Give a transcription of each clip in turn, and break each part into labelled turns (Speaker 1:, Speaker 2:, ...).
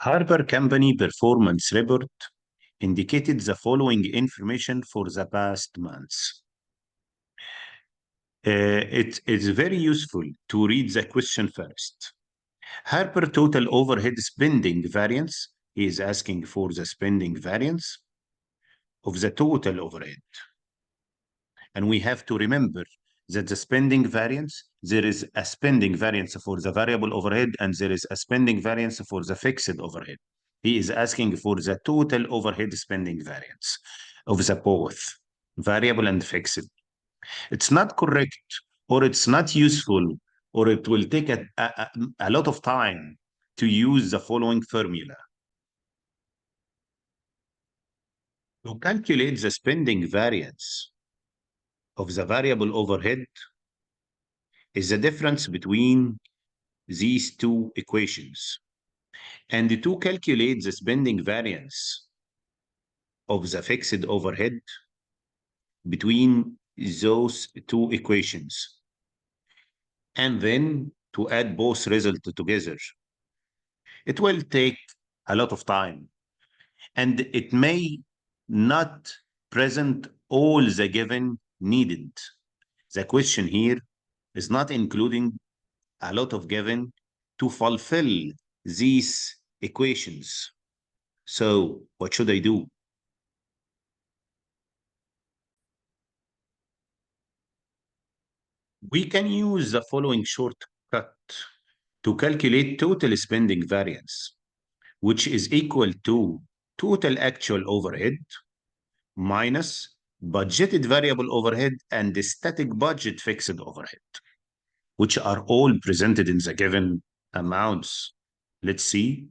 Speaker 1: Harper Company performance report indicated the following information for the past months. It's very useful to read the question first. Harper total overhead spending variance. He is asking for the spending variance of the total overhead. And we have to remember that the spending variance, there is a spending variance for the variable overhead and there is a spending variance for the fixed overhead. He is asking for the total overhead spending variance of the both variable and fixed. It's not correct, or it's not useful, or it will take a lot of time to use the following formula. To calculate the spending variance of the variable overhead is the difference between these two equations. And to calculate the spending variance of the fixed overhead between those two equations, and then to add both results together, it will take a lot of time, and it may not present all the given needed. The question here is not including a lot of given to fulfill these equations. So what should I do? We can use the following shortcut to calculate total spending variance, which is equal to total actual overhead minus budgeted variable overhead and the static budget fixed overhead, which are all presented in the given amounts. Let's see.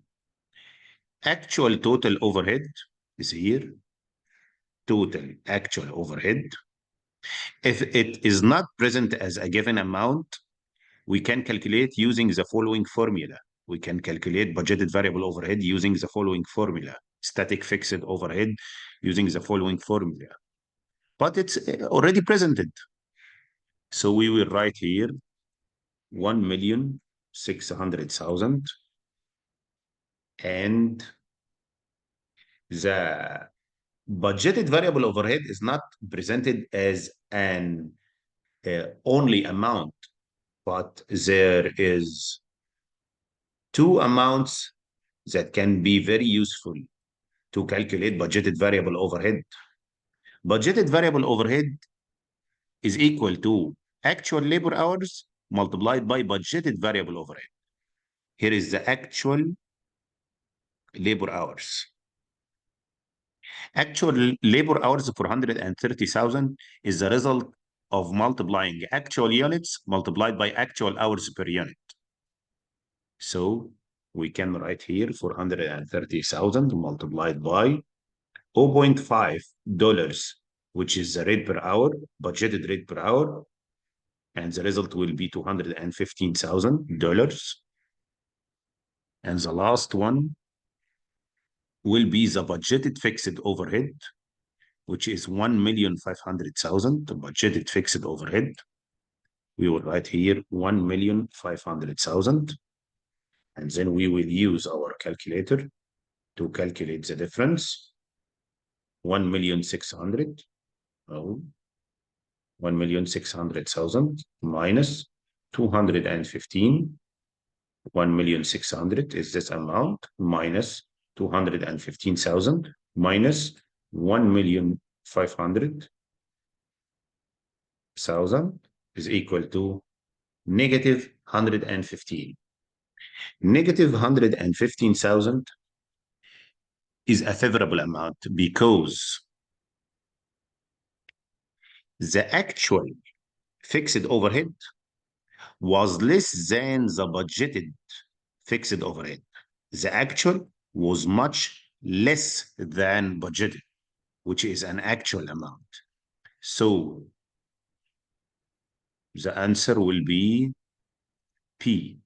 Speaker 1: Actual total overhead is here. Total actual overhead. If it is not present as a given amount, we can calculate using the following formula. We can calculate budgeted variable overhead using the following formula. Static fixed overhead using the following formula. But it's already presented. So we will write here 1,600,000 and the budgeted variable overhead is not presented as an only amount, but there is two amounts that can be very useful to calculate budgeted variable overhead. Budgeted variable overhead is equal to actual labor hours multiplied by budgeted variable overhead. Here is the actual labor hours. Actual labor hours for 130,000 is the result of multiplying actual units multiplied by actual hours per unit. So we can write here 430,000 multiplied by $0.5, which is the rate per hour, budgeted rate per hour, and the result will be $215,000. And the last one will be the budgeted fixed overhead, which is 1,500,000, the budgeted fixed overhead. We will write here 1,500,000, and then we will use our calculator to calculate the difference. 1,600,000, 1,600,000 minus 215. 1,600,000 is this amount minus 215,000 minus 1,500,000 is equal to negative 115. Negative 115,000 is a favorable amount because the actual fixed overhead was less than the budgeted fixed overhead. The actual was much less than budgeted, which is an actual amount. So the answer will be P.